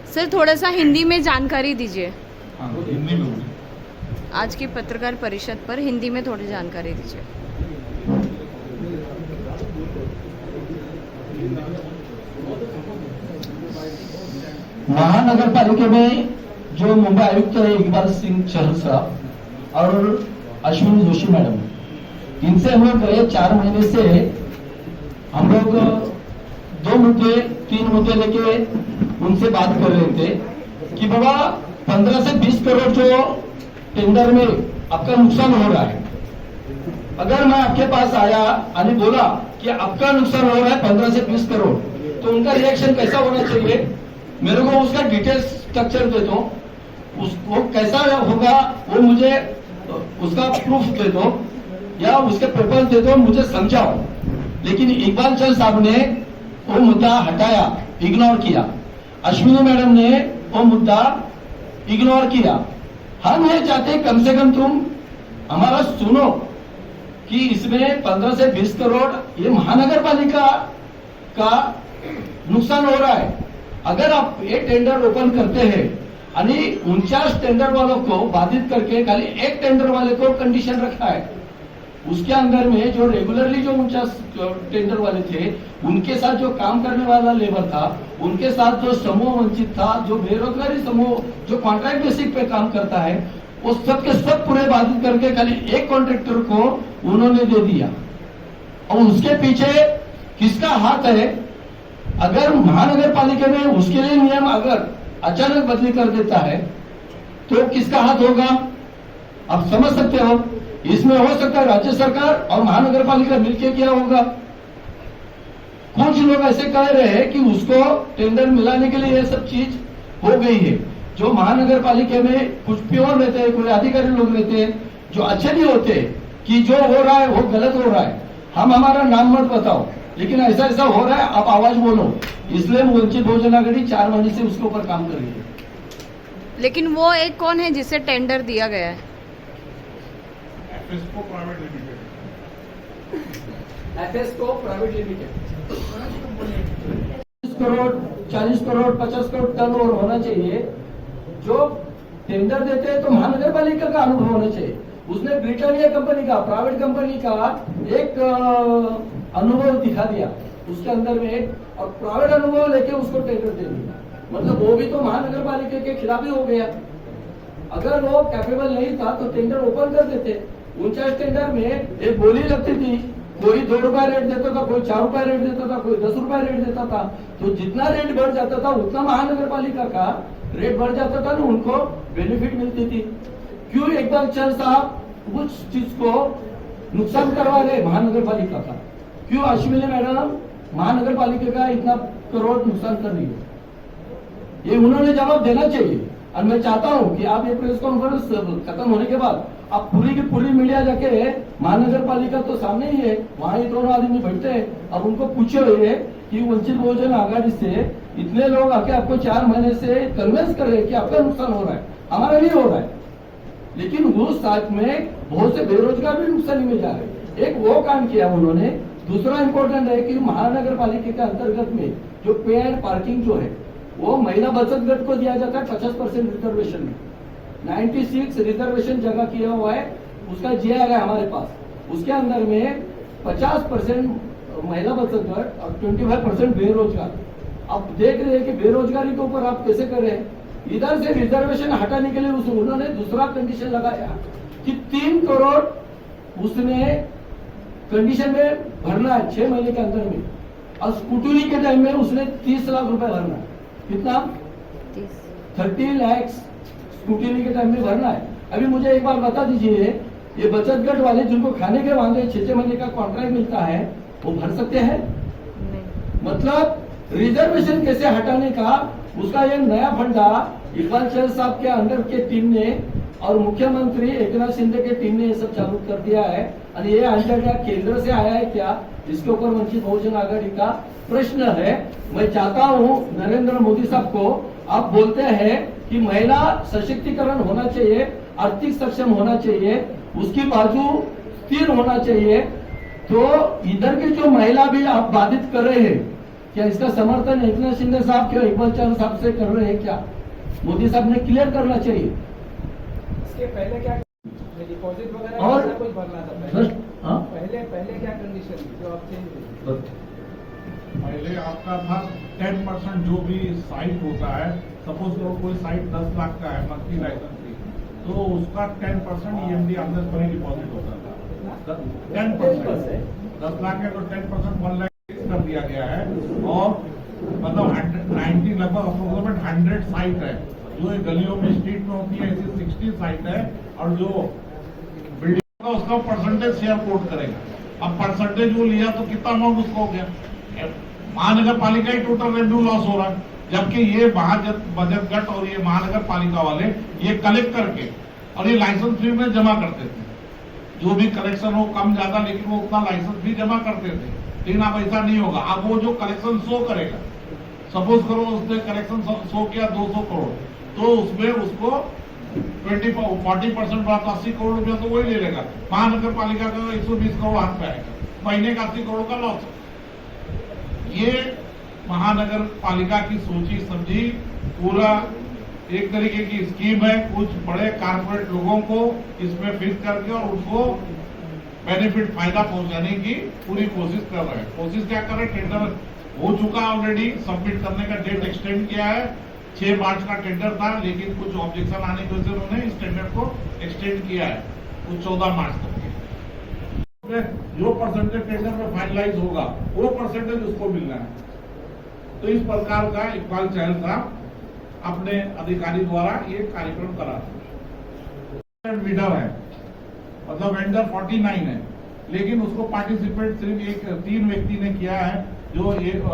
Sir थोड़ा सा हिंदी में जानकारी दीजिए। हाँ, हिंदी में बोलिए। आज की पत्रकार परिषद पर हिंदी में थोड़ी जानकारी दीजिए। महानगर पालिका में जो मुंबई आयुक्त है इकबाल सिंह चहल साहब और अश्विनी जोशी मैडम, इनसे हम लोग गए 4 महीने से हम लोग 2 मुद्दे 3 मुद्दे लेके उनसे बात कर रहे थे कि बाबा 15 से 20 करोड़ जो टेंडर में आपका नुकसान हो रहा है, अगर मैं आपके पास आया और बोला कि आपका नुकसान हो रहा है 15 से 20 करोड़, तो उनका रिएक्शन कैसा होना चाहिए? मेरे को उसका डिटेल्स स्ट्रक्चर दे दो, वो कैसा होगा वो मुझे उसका प्रूफ दे दो या उसके पेपर दे दो, मुझे समझाओ। लेकिन इकबाल चहल साहब ने वो मुद्दा हटाया, इग्नोर किया। अश्विनी मैडम ने वो मुद्दा इग्नोर किया। हम ये चाहते कम से कम तुम हमारा सुनो कि इसमें 15 से 20 करोड़ ये महानगर पालिका का नुकसान हो रहा है। अगर आप ये टेंडर ओपन करते हैं आणि 49 टेंडर वालों को बाधित करके खाली एक टेंडर वाले को कंडीशन रखा है, उसके अंदर में जो रेगुलरली जो 49 टेंडर वाले थे उनके साथ जो काम करने वाला लेबर था, उनके साथ जो समूह वंचित था, जो बेरोजगारी समूह जो कॉन्ट्रैक्ट बेसिक पे काम करता है, वो सब के सब पूरे बाधित करके खाली एक कॉन्ट्रैक्टर को उन्होंने दे दिया। और उसके पीछे किसका हाथ है? अगर महानगर पालिका में उसके लिए नियम अगर अचानक बदली कर देता है तो किसका हाथ होगा? आप समझ सकते हो। इसमें हो सकता है राज्य सरकार और महानगर पालिका मिलकर किया होगा। कुछ लोग ऐसे कह रहे हैं कि उसको टेंडर मिलाने के लिए ये सब चीज हो गई है। जो महानगर पालिका में कुछ प्योर रहते हैं, कोई अधिकारी लोग रहते हैं जो अच्छे नहीं होते कि जो हो रहा है वो गलत हो रहा है, हम हमारा नाम मत बताओ, लेकिन ऐसा ऐसा हो रहा है आप आवाज बोलो। इसलिए वंचित बहुजन आघाड़ी 4 महीने से उसके ऊपर काम कर रही है। लेकिन वो एक कौन है जिसे टेंडर दिया गया है? एफएसको प्राइवेट लिमिटेड। एफएसको private limited 30 crore 40 crore 50 crore turnover होना चाहिए। जो टेंडर देते हैं तो महानगर पालिका का अनुभव होना चाहिए। उसने ब्रिटानिया कंपनी का, प्राइवेट कंपनी का एक अनुभव दिखा दिया उसके अंदर में, और प्राइवेट अनुभव लेके उसको टेंडर दे दिया। मतलब वो भी तो महानगर पालिका के खिलाफ ही हो गया। अगर वो कैपेबल नहीं था तो टेंडर ओपन कर देते। 49 टेंडर में एक बोली लगती थी, कोई 2 रुपए रेट देता था, कोई 4 रुपए रेट देता था, कोई 10 रुपए रेट देता था। तो जितना रेट बढ़ जाता था उतना महानगर पालिका का रेट बढ़ जाता था ना, उनको बेनिफिट मिलती थी। क्यों इकबाल चहल साहब उस चीज को नुकसान करवा रहे महानगर पालिका का? क्यों अश्विनी मैडम महानगर पालिका का इतना करोड़ नुकसान कर रही है? ये उन्होंने जवाब देना चाहिए। और मैं चाहता हूं कि आप ये प्रेस कॉन्फ्रेंस खत्म होने के बाद आप पूरी की पूरी मीडिया जाके, महानगर पालिका तो सामने ही है, वहां ही दोनों आदमी बैठते हैं, अब उनको पूछो ये कि वंचित बहुजन आघाड़ी से इतने लोग आके आपको 4 महीने से कन्विंस कर रहे हैं कि आपका नुकसान हो रहा है, हमारा नहीं हो रहा है। लेकिन वो साथ में बहुत से बेरोजगार भी नुकसानी में जा रहे हैं। एक वो काम किया उन्होंने। दूसरा इंपॉर्टेंट है कि महानगर पालिका के अंतर्गत में जो पे एंड पार्किंग जो है वो महिला बचत गट को दिया जाता है 50% रिजर्वेशन में। 96 रिजर्वेशन जगह किया हुआ है, उसका जीआई है हमारे पास। उसके अंदर में 50% महिला बचत गट और 25% बेरोजगार। आप देख रहे हैं कि बेरोजगारी के ऊपर आप कैसे कर रहे हैं। इधर से रिजर्वेशन हटाने के लिए उन्होंने दूसरा कंडीशन लगाया कि 3 करोड़ उसने कंडीशन में भरना है 6 महीने के अंदर में, और स्कूटनी के टाइम में उसने 30 लाख रुपए भरना है। कितना? 30 लाख स्कूटनी के टाइम में भरना है। अभी मुझे एक बार बता दीजिए, ये बचत गट वाले जिनको खाने के वादे 6 महीने का कॉन्ट्रैक्ट मिलता है वो भर सकते हैं? मतलब रिजर्वेशन कैसे हटाने का उसका ये नया फंडा इकबाल चहल साहब के अंडर के टीम ने और मुख्यमंत्री एकनाथ शिंदे के टीम ने ये सब चालू कर दिया है। और ये आइडिया केंद्र से आया है क्या? इसके ऊपर वंचित बहुजन आघाड़ी का प्रश्न है। मैं चाहता हूं नरेंद्र मोदी साहब को, आप बोलते हैं कि महिला सशक्तिकरण होना चाहिए, आर्थिक सक्षम होना चाहिए, उसकी बाजू स्थिर होना चाहिए, तो इधर की जो महिला भी आप बाधित कर रहे हैं क्या इसका समर्थन एकनाथ शिंदे साहब क्या इकबाल चंद साहब से कर रहे हैं क्या? मोदी साहब ने क्लियर करना चाहिए। इसके पहले क्या डिपॉजिट वगैरह और ऐसा कुछ भरना था पहले? हाँ? पहले क्या कंडीशन थी जो आप चेंज हुई? पहले आपका था 10% जो भी साइट होता है, सपोज करो कोई साइट 10 लाख का है मंथली लाइसेंस फी, तो उसका 10% EMD आमदन पर डिपॉजिट होता था। 10%, 10 लाख है तो 10% 1 लाख कर दिया गया है। और मतलब 90 लगभग अप्रोक्सीमेट 100 साइट है जो ये गलियों में स्ट्रीट में होती है, ऐसी 60 साइट है। और जो बिल्डिंग का उसका परसेंटेज शेयर कोट करेगा। अब परसेंटेज वो लिया तो कितना अमाउंट उसको हो गया? महानगर पालिका ही टोटल रेवेन्यू लॉस हो रहा है, जबकि ये बचत गट और ये महानगर पालिका वाले ये कलेक्ट करके और ये लाइसेंस फी में जमा करते थे। जो भी कलेक्शन हो कम ज्यादा, लेकिन वो उतना लाइसेंस फी जमा करते थे। लेकिन अब ऐसा नहीं होगा। अब वो जो कलेक्शन शो करेगा, सपोज करो उसने कलेक्शन शो किया 200 करोड़, तो उसमें उसको 40% बात 80 करोड़ रुपया तो वही ले लेगा। महानगर पालिका का 120 करोड़ हाथ में आएगा, महीने का 80 करोड़ का लॉस। ये महानगर पालिका की सोची समझी पूरा एक तरीके की स्कीम है। कुछ बड़े कारपोरेट लोगों को इसमें फिक्स करके और उनको बेनिफिट फायदा पहुंचाने की पूरी कोशिश कर रहे हैं। कोशिश क्या कर रहे हैं? टेंडर हो चुका ऑलरेडी, सबमिट करने का डेट एक्सटेंड किया है। 6 मार्च का टेंडर था, लेकिन कुछ ऑब्जेक्शन आने की वजह से उन्होंने इस टेंडर को एक्सटेंड किया है कुछ 14 मार्च तक के। जो परसेंटेज टेंडर में फाइनलाइज होगा वो परसेंटेज उसको मिलना है। तो इस प्रकार का इकबाल चहल साहब अपने अधिकारी द्वारा ये कार्यक्रम करा। वीडर है, मतलब वेंडर 49 है, लेकिन उसको पार्टिसिपेट सिर्फ 3 व्यक्ति ने किया है। जो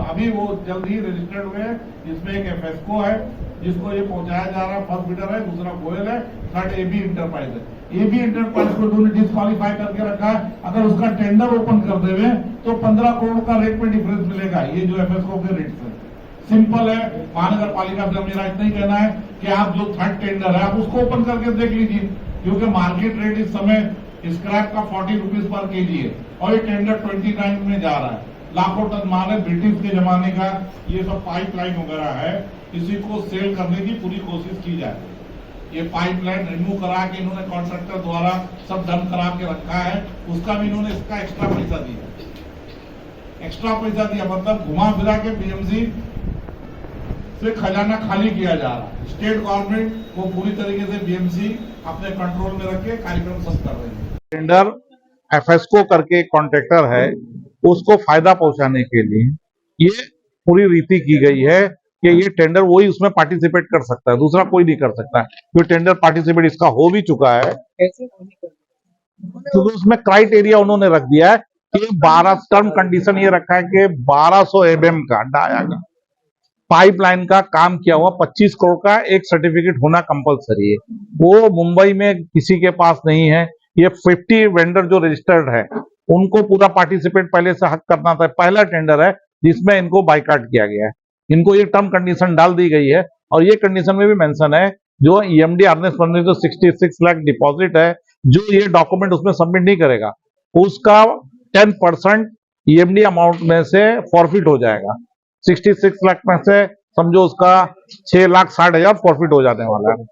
अभी वो जल्द ही रजिस्टर्ड हुए हैं, जिसमें एक एफएसको है जिसको ये पहुंचाया जा रहा है, फर्स्ट बिडर है, दूसरा गोयल है, थर्ड एबी इंटरप्राइज है। एबी इंटरप्राइज को उन्होंने डिस्क्वालीफाई करके रखा है। अगर उसका टेंडर ओपन कर देवे तो 15 करोड़ का रेट में डिफरेंस मिलेगा, ये जो एफएसको के रेट से। सिंपल है। महानगर पालिका से मेरा इतना ही कहना है कि आप जो थर्ड टेंडर है आप उसको ओपन करके देख लीजिए, क्योंकि मार्केट रेट इस समय स्क्रैप का 40 रुपीज पर केजी है और ये टेंडर 29 में जा रहा है। लाखों टन माल है, ब्रिटिश के जमाने का ये सब पाइपलाइन वगैरह है, इसी को सेल करने की पूरी कोशिश की जाए। ये पाइपलाइन रिमूव करा के इन्होंने कॉन्ट्रैक्टर द्वारा सब डंप करा के रखा है, उसका भी इन्होंने इसका एक्स्ट्रा पैसा दिया। एक्स्ट्रा पैसा दिया मतलब घुमा फिरा के बीएमसी से खजाना खाली किया जा रहा है। स्टेट गवर्नमेंट को पूरी तरीके से बीएमसी अपने कंट्रोल में रख के कार्यक्रम सब कर रहे हैं। टेंडर एफएसको करके कॉन्ट्रैक्टर है, उसको फायदा पहुंचाने के लिए ये पूरी रीति की गई है कि ये टेंडर वही उसमें पार्टिसिपेट कर सकता है, दूसरा कोई नहीं कर सकता है। जो टेंडर पार्टिसिपेट इसका हो भी चुका है, क्योंकि उसमें क्राइटेरिया उन्होंने रख दिया है कि 12 टर्म कंडीशन ये रखा है कि 1200 एमएम का डाया का पाइपलाइन का काम किया हुआ 25 करोड़ का एक सर्टिफिकेट होना कंपलसरी है। वो मुंबई में किसी के पास नहीं है। ये 50 वेंडर जो रजिस्टर्ड है उनको पूरा पार्टिसिपेट पहले से हक करना था। पहला टेंडर है जिसमें इनको बाइकाट किया गया है। इनको ये टर्म कंडीशन डाल दी गई है और ये कंडीशन में भी मेंशन है जो ईएमडी अर्नेस्ट बनने जो 66 लाख डिपॉजिट है, जो ये डॉक्यूमेंट उसमें सबमिट नहीं करेगा उसका 10% ईएमडी अमाउंट में से फॉरफिट हो जाएगा। 66 लाख में से समझो उसका 6,60,000 फॉरफिट हो जाने वाला है।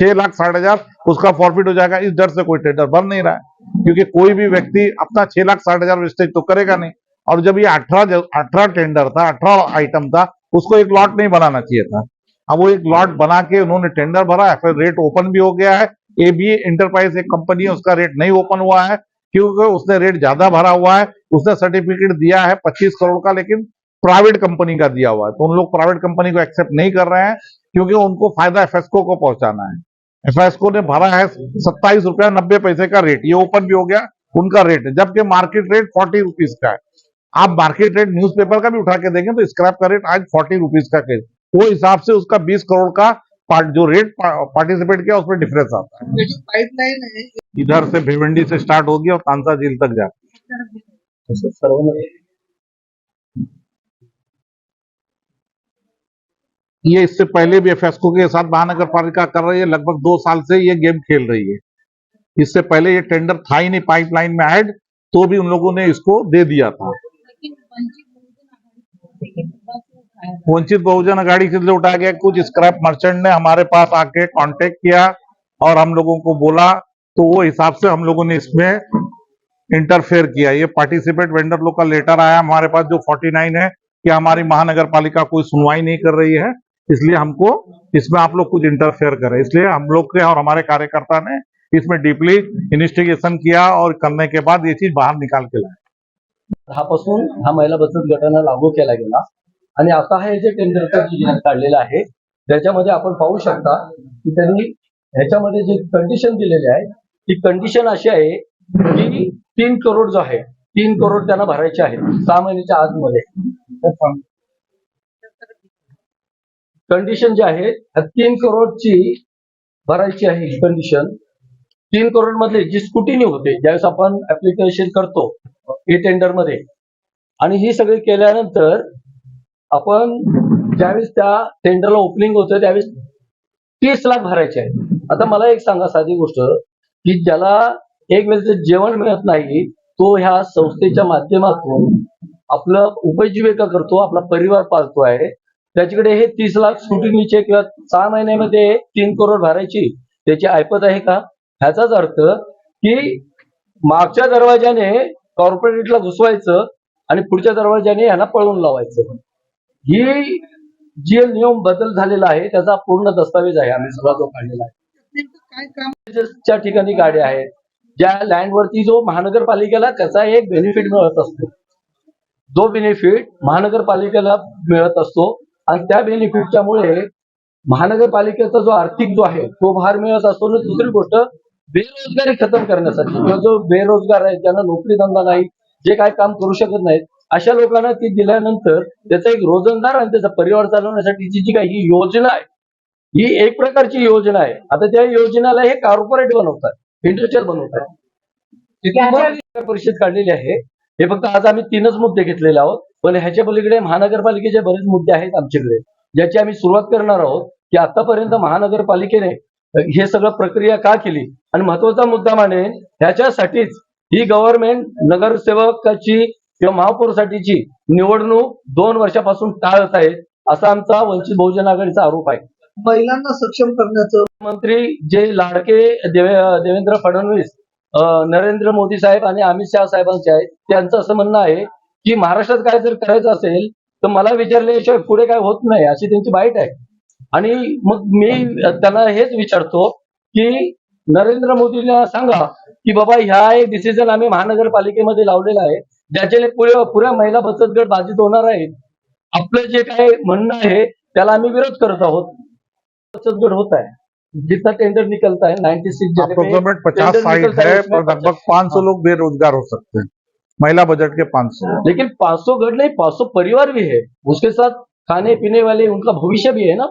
6,60,000 उसका फॉरफिट हो जाएगा। इस डर से कोई टेंडर भर नहीं रहा है, क्योंकि कोई भी व्यक्ति अपना 6,60,000 वेस्टेज तो करेगा नहीं। और जब ये 18 टेंडर था, 18 आइटम था, उसको एक लॉट नहीं बनाना चाहिए था। अब वो एक लॉट बना के उन्होंने टेंडर भरा है, फिर रेट ओपन भी हो गया है। एबी इंटरप्राइज एक कंपनी है, उसका रेट नहीं ओपन हुआ है क्योंकि उसने रेट ज्यादा भरा हुआ है। उसने सर्टिफिकेट दिया है 25 करोड़ का, लेकिन प्राइवेट कंपनी का दिया हुआ है, तो उन लोग प्राइवेट कंपनी को एक्सेप्ट नहीं कर रहे हैं क्योंकि उनको फायदा एफएसको को पहुंचाना है। एफएसको ने भरा है 27 रुपया 90 पैसे का रेट, ये ओपन भी हो गया उनका रेट है, जबकि मार्केट रेट 40 रुपीज का है। आप मार्केट रेट न्यूज़पेपर का भी उठा के देखें तो स्क्रैप का रेट आज 40 रुपीज का केस, वो हिसाब से उसका 20 करोड़ का जो रेट पार्टिसिपेट किया उसमें डिफरेंस आता है। जो पाइपलाइन है इधर से भिवंडी से स्टार्ट होगी और तांसा झील तक जाती है। ये इससे पहले भी एफएसको के साथ महानगर पालिका कर रही है, लगभग 2 साल से ये गेम खेल रही है। इससे पहले ये टेंडर था ही नहीं पाइपलाइन में ऐड, तो भी उन लोगों ने इसको दे दिया था। वंचित बहुजन अघाड़ी से उठाया गया। कुछ स्क्रैप मर्चेंट ने हमारे पास आके कांटेक्ट किया और हम लोगों को बोला, तो वो हिसाब से हम लोगों ने इसमें इंटरफेयर किया। ये पार्टिसिपेट वेंडर लोग का लेटर आया हमारे पास जो 49 है कि हमारी महानगर पालिका कोई सुनवाई नहीं कर रही है, इसलिए हमको इसमें आप लोग कुछ इंटरफेयर करें। इसलिए हम लोग के और हमारे कार्यकर्ता ने इसमें डीपली इन्व्हेस्टिगेशन किया और करने के बाद ये चीज बाहर निकाल के लाए। पासून हा महिला बचत गटांना लागू केला गेला आणि आता हे जे टेंडरचा जे काढलेलं आहे त्याच्यामध्ये आपण पाहू शकता की त्यांनी ह्याच्यामध्ये जे कंडिशन दिलेले आहे ती कंडिशन अशी आहे की 3 करोड जो आहे 3 करोड त्यांना भरायचे आहे 6 महिन्याच्या आतमध्ये। कंडिशन जी आहे 3 करोडची भरायची आहे कंडिशन। 3 करोड मधले जी स्क्रुटिनी होते ज्यावेळेस आपण ऍप्लिकेशन करतो ए टेंडर मध्ये आणि ही सगळी केल्यानंतर आपण ज्यावेळेस त्या टेंडरला ओपनिंग होतं त्यावेळेस 30 लाख भरायचे आहे। आता मला एक सांगा साधी गोष्ट की ज्याला एक वेळेचं जेवण मिळत नाही तो ह्या संस्थेच्या माध्यमातून आपलं उपजीविका करतो, आपला परिवार पाळतो आहे, त्याच्याकडे हे 30 लाख स्क्रुटिनीचे किंवा 6 महिन्यामध्ये 3 करोड भरायची त्याची ऐपत आहे का? ह्याचाच अर्थ की मागच्या दरवाजाने कॉर्पोरेटला घुसवायचं आणि पुढच्या दरवाजाने यांना पळवून लावायचं। ही जे नियम बदल झालेला आहे त्याचा पूर्ण दस्तावेज आहे आम्ही सगळा जो काढलेला आहे। त्या ठिकाणी गाड्या आहेत ज्या लँडवरती जो महानगरपालिकेला त्याचा एक बेनिफिट मिळत असतो, जो बेनिफिट महानगरपालिकेला मिळत असतो आणि त्या बेनिफिटच्या मुळे महानगरपालिकेचा जो आर्थिक जो आहे तो भार मिळत असतो। आणि दुसरी गोष्ट बेरोजगारी खतम करण्यासाठी किंवा जो बेरोजगार आहे ज्यांना नोकरी धंदा नाही, जे काय काम करू शकत नाहीत अशा लोकांना ती दिल्यानंतर त्याचा एक रोजंदार आणि त्याचा परिवार चालवण्यासाठीची जी काही ही योजना आहे ही एक प्रकारची योजना आहे। आता त्या योजनेला हे कॉर्पोरेट बनवतात, इंडस्ट्रियल बनवतात। परिषद काढलेली आहे हे फक्त आज आम्ही 3च मुद्दे घेतलेले आहोत, पण ह्याच्या पलीकडे महानगरपालिकेचे बरेच मुद्दे आहेत आमच्याकडे ज्याची आम्ही सुरुवात करणार आहोत की आतापर्यंत महानगरपालिकेने हे सगळं प्रक्रिया का केली आणि महत्वाचा मुद्दा मानेन ह्याच्यासाठीच ही गव्हर्नमेंट नगरसेवकाची किंवा महापौरसाठीची निवडणूक 2 वर्षापासून टाळत आहे असा आमचा वंचित बहुजन आघाडीचा आरोप आहे। महिलांना सक्षम करण्याचं मंत्री जे लाडके देवेंद्र फडणवीस, नरेंद्र मोदी साहेब आणि अमित शहा साहेबांचे आहेत त्यांचं असं म्हणणं आहे की महाराष्ट्रात काय जर करायचं असेल तर मला विचारल्याशिवाय पुढे काय होत नाही अशी त्यांची बाईट आहे। आणि मग मी त्यांना हेच विचारतो की नरेंद्र मोदींना सांगा की बाबा ह्या एक डिसिजन आम्ही महानगरपालिकेमध्ये लावलेला आहे ज्याच्याने पुऱ्या महिला बचत गट बाधित होणार आहेत। आपलं जे काय म्हणणं आहे त्याला आम्ही विरोध करत आहोत। बचत गट होता है जितना टेंडर निकलता है 96 अप्रोक्सीमेट 50 साइट है पर लगभग 500 लोग बेरोजगार हो सकते हैं, महिला बजट के 500। लेकिन 500 गट नहीं 500 परिवार भी है, उसके साथ खाने पीने वाले उनका भविष्य भी है ना।